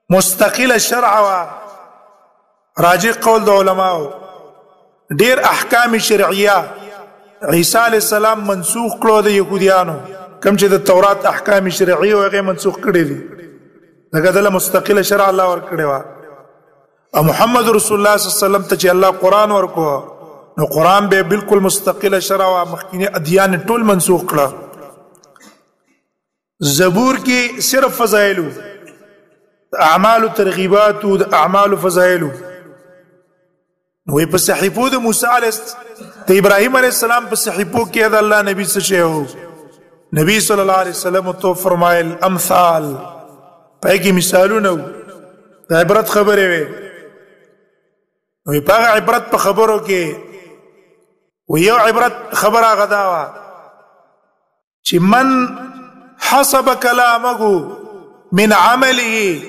مستقل شرع وا راجع قول د علماء ډیر احکام شرعیه عیسی علی السلام منسوخ کړو د يهوديانو کوم چې د تورات احکام شرعیه هغه منسوخ کړی دي دغه د مستقل شرع الله ور کړی وا او محمد رسول الله صلی الله علیه وسلم ته چې الله قران ورکو نو قران به بالکل مستقل شرع او مخکینی ادیان ټول منسوخ کړه زبور کې صرف فضائل اعمال ترغیبات او اعمال فضائل وې په صحیفو د موسی علیه د ابراهیم علیه السلام په صحیفو کې د الله نبی څه شی وو نبی صلی الله علیه وسلم تو فرمایل امثال پای کې مثالونه د عبرت خبره وي وې په عبرت په خبرو کې ویو عبرت خبره غداوا چې من حسب كلامه من عمله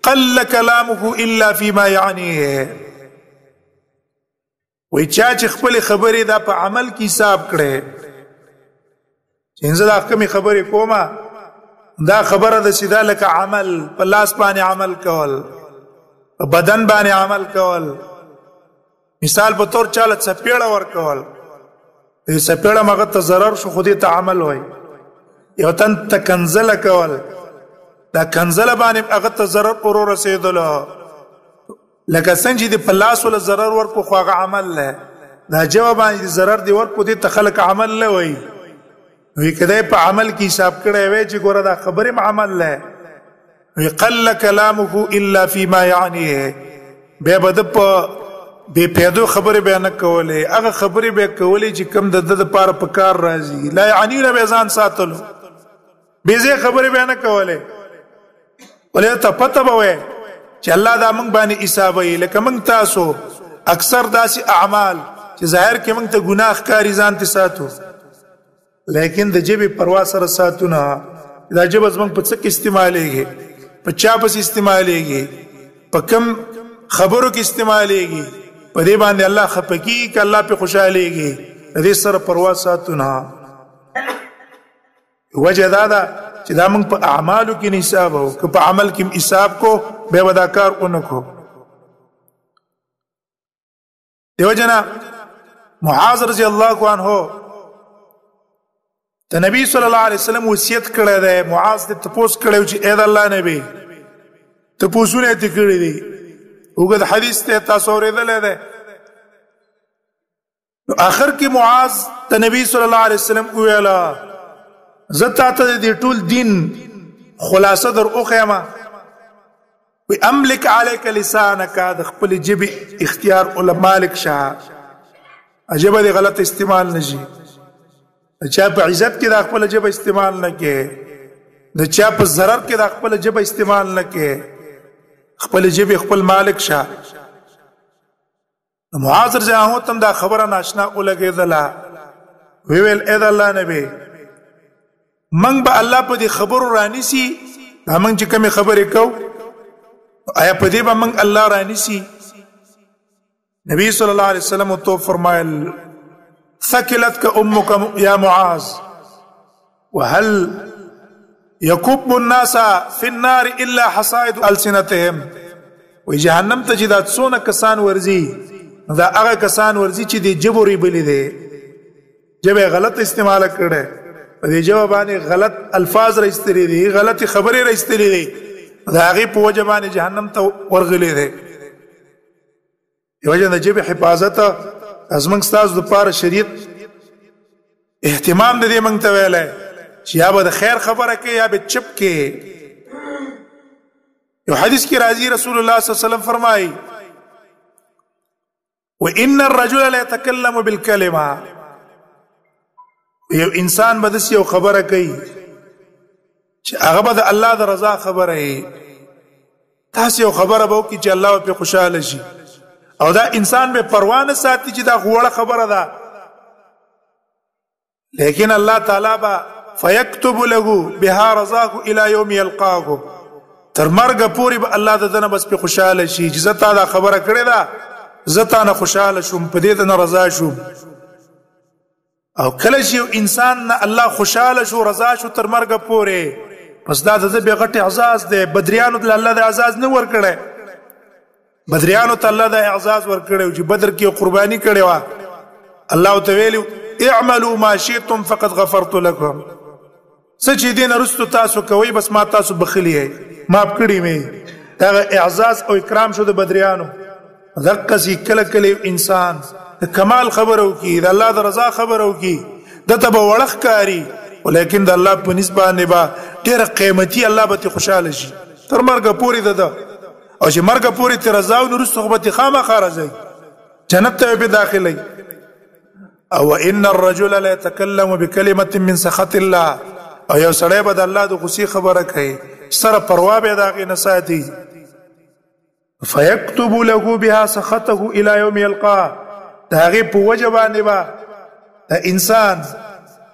قل كلامه الا فيما يعنيه وی چا چې خپل خبرې دا په عمل کې حساب کړي چې انزه دا کومې خبرې کومه دا خبره د سیده لکه عمل په لاس باندې عمل کول په بدن باندې عمل کول مثال په تور چاله څپېړه ورکول څپېړه مغه ته ضرر شو خو دې ته عمل وای یو تن ته کنزله کول دا کنزله باندې هغه ته ضرر ورو رسېدلو لکه څنګه چې په لاس ولا ضرر ورکو خو هغه عمل له دا جواب باندې ضرر دی ورکو دي تخلق عمل له وای وی کده په عمل کې حساب کړی وای چې ګوره دا خبره عمل له وی قل كلامه الا فيما يعنيه به بد په به پیدو خبره بیان کوله هغه خبره به کوله چې کم د لپاره په کار راځي لا یعنی نه به ځان ساتلو به زه خبره بیان کوله ولې ته پته به چې الله دا موږ باندې حسابي لکه موږ تاسو اکثر داسې اعمال چې ظاهر کې موږ ته ګناه ښکاري ځان ته ساتو لیکن د جبه پروا سره ساتونه دا جبه زموږ په څه کې استعمالېږي په چا پس استعمالېږي په کم خبرو کې استعمالېږي په دې باندې الله خپکی ک الله په خوشالېږي دې سره پروا ساتونه وجه دا چې دا موږ په اعمالو کې حساب او په عمل کې حساب کو به وداکار اونکو دیو جنا معاذ رضی الله عنه ته نبی صلی الله علیه وسلم وصیت کړی دی معاذ ته تپوس کړو چې اې د الله نبی تپوسونه ته کړی دی وګد حدیث ته تاسو اورېدل دی اخر کې معاذ ته نبی صلی الله علیه وسلم ویلا زتا ته دې ټول دین خلاصه در اوخیما وی املک علیک لسانک د خپل جبه اختیار ول مالک شاه عجب دې غلط استعمال نشي چا په عزت کې د خپل جبه استعمال نه کې د چا په ضرر کې د خپل جبه استعمال نه کې خپل جبه خپل مالک شاه معاذ رضی الله عنه تم دا خبره ناشنا ولګیدله ویل اې د الله نبی من به الله په دې خبرو رانیسی دا من چې کومه خبرې کو آیا په دې به من الله رانیسی نبی صلی الله علیه وسلم تو فرمایل ثقلتك امك يا معاذ وهل يكب الناس في النار الا حصائد السنتهم وجهنم ته چې دا څونه کسان ورزي دا هغه کسان ورزي چې د جبري بلی دي جبه غلط استعمال کړي په دې جواب باندې غلط الفاظ راستري دي غلطي خبرې راستري دي دا هغه په وجه باندې جهنم ته ورغلي دي یو ځل د جبه حفاظت ازمن استاد د پاره شریعت اهتمام دې موږ ته ویلای چې یا به د خیر خبره کوي یا به چپ کې یو حدیث کې راځي رسول الله صلی الله علیه وسلم فرمایي وان الرجل لا يتكلم بالكلمه یو انسان به دسی یو خبره کوي چې هغه به د الله د رضا خبره وي تاسو یو خبره به وکړي چې الله په خوشاله شي او دا انسان به پروا نه ساتي چې دا غوړه خبره ده لیکن الله تعالی با فیكتب له بها رضاه الى يوم يلقاه تر مرګ پورې به الله د دنه بس په خوشاله شي چې زتا دا خبره کړې ده زتا نه خوشاله شوم په دې نه رضا شوم او کله چې انسان نه الله خوشاله شو رضا شو تر مرګ پورې پس دا د به غټ اعزاز دی. بدریانو ته الله د اعزاز نه ور کړی، بدریانو ته الله د اعزاز ور کړی چې بدر کې قرباني کړی و. الله تعالی اعملوا ما شئتم فقد غفرت لكم. سچ دین رستو تاسو کوي بس ما تاسو بخلی معاف کړی مې. دا اعزاز او اکرام شو د بدریانو. دقسی کله کله انسان کمال خبرو کی د الله د رضا خبرو کی دته به وړخ کاری، ولیکن د الله په نسبت نه با ډېر قیمتي الله به خوشاله شي تر مرګ پوری ده. او چې مرګ پوری تر رضا او نور صحبت خامخا راځي جنت ته به داخلي. او ان الرجل لا يتكلم بكلمه من سخط الله، او یو سړی به د الله د غصې خبره کوي سره پروا به داغه نساتی. فيكتب له بها سخطه الى يوم يلقاه. داغه په وجبانه با د انسان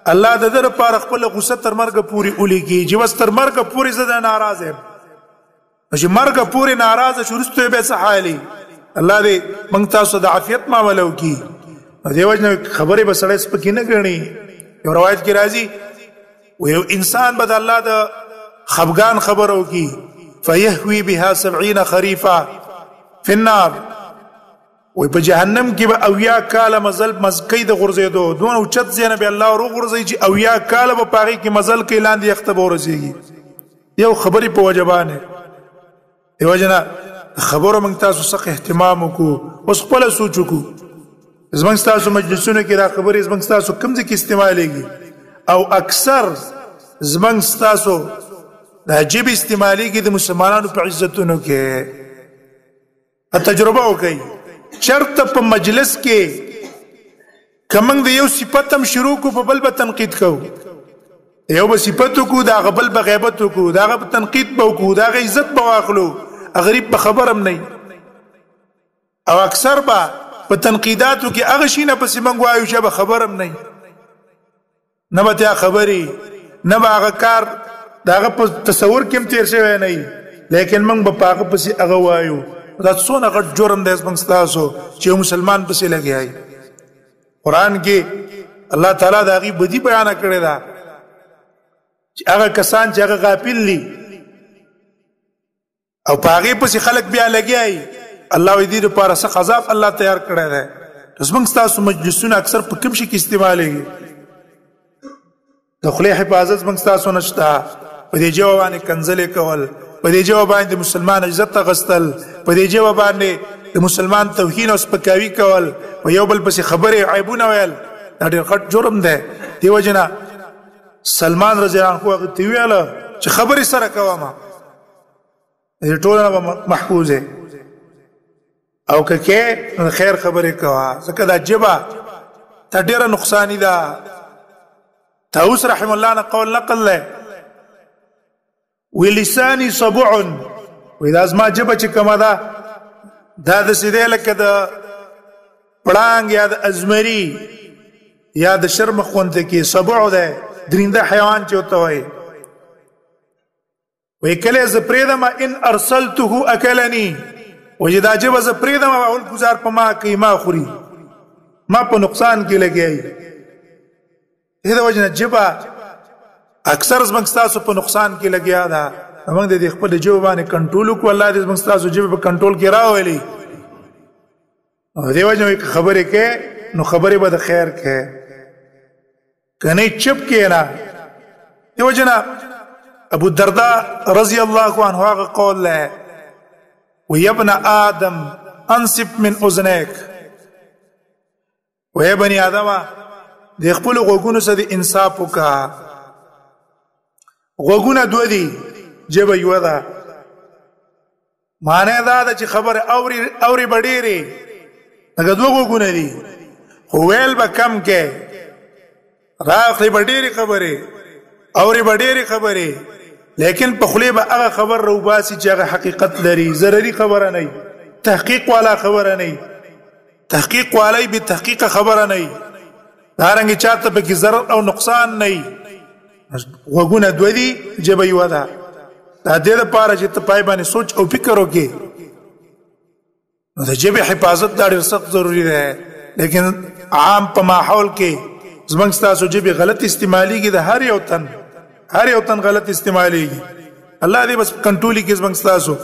الله د در پر خپل غصه تر مرګ پوری الیږي چې وس تر مرګ پوری زده ناراض یم، چې مرګ پوری ناراض شورسته به صحالي. الله دې موږ تاسو د عافیت معاملو کی. دیو جن خبره به سړی سپکی نه غني. یو روایت کې راځي و یو انسان به د الله د خفغان خبرو کی فيهوي بها 70 خريفا في النار. و په جهنم کې به اویا کاله مزل مزکی د غرزیدو دون او چت زینه به الله رو غرزي چې اویا کاله په پاغي کې مزل کې لاندې اختبار ورسیږي. یو خبري په وجبانه دیو جن خبرو موږ تاسو څخه اهتمام وکړو، اوس خپل سوچ وکړو. زمونږ تاسو مجلسونو کې دا خبرې زمونږ تاسو کوم ځای کې استعمالېږي، او اکثر زمونږ تاسو دا جیب استعمالېږي د مسلمانانو په عزتونو کې. تجربه وکړئ چرته په مجلس کې کمنګ د یو صفت هم شروع کو په بل به تنقید کوو، یو به صفت کو دا غبل به غیبت کو دا غب تنقید به کو دا غ عزت به واخلو، غریب به خبرم نه. او اکثر به په تنقیداتو کې هغه شي نه پسې موږ وایو چې به خبرم نه، نه به تا خبري نه به هغه کار داغه په تصور کې هم تیر شوی نه، لیکن موږ به هغه پسې هغه وایو. دا څونه غټ جرم دی موږ تاسو چې مسلمان پسې لګیای. قرآن کې الله تعالی دا غي بدی بیان کړی دا چې هغه کسان چې هغه غافل دي او پاغي پسې خلک بیا لګیای، الله دې لپاره څه عذاب الله تیار کړی دی. زمونږ تاسو مجلسونه اکثر په کوم شي کې استعمالېږي؟ د خپل حفاظت زمونږ تاسو نشته، په دې جواب باندې کنځلې کول، په دې جواب باندې مسلمان عزت غستل، په دې جواب باندې د مسلمان توهین او سپکاوي کول، په یو بل پسې خبره عیبونه ویل، دا ډېر غټ جرم دی. دیو جنا سلمان رضی الله عنه هغه تی ویل چې خبرې سره کوم دې ټولنه محفوظه او که خیر خبرې کوا، ځکه دا جبا ته ډېره نقصانی ده. طاووس رحم الله نه قول نقل له ولساني صبع، واذا زما جبه چې کومه ده دا د سیدې لکه د پړانګ یا د ازمري یا د شرم خونته کې صبع ده، درینده حیوان چې وته وي. وی کله ز پریدم ان ارسلته اکلنی، وجدا جبه ز پریدم اول گزار په ما کې ما خوري، ما په نقصان کې لګي. دغه وجنه جبه اکثر زموږ تاسو په نقصان کې لګیا ده. موږ د خپل جواب باندې کنټرول وکړو، الله دې زموږ تاسو جواب په کنټرول کې راولي. او دې وجنه خبرې کې نو خبرې به د خیر کې کنه چپ کې نه. دې وجنه ابو الدرداء رضی الله عنه هغه قول له ويا ابن آدم انصب من اذنيك، ويا بني آدم د خپل غوګونو سره انصاف وکا. غوګونه دوه دي، جبه یو ده. معنی دا چې خبر اوري بډيري دغه دوه غوګونه دي، خو ویل به کم کې راخلي بډيري خبره اوري بډيري خبره، لیکن په خلی به هغه خبر روباسي چې هغه حقیقت لري، ضروري خبره نه، تحقیق والا خبره نه، تحقیق والی به تحقیق خبره نه، دارنګ چاته به کې ضرر او نقصان نه. وګونه دوی دي جبه یو ده. دا دې لپاره چې ته پای باندې سوچ او فکر وکې. نو د جبه حفاظت دا ډېر سخت ضروری ده، لیکن عام په ماحول کې زمونږ تاسو جبه غلط استعماليږي د هر یو تن هر یو تن غلط استعمالي الله دې بس کنټرولي کې زمنګ تاسو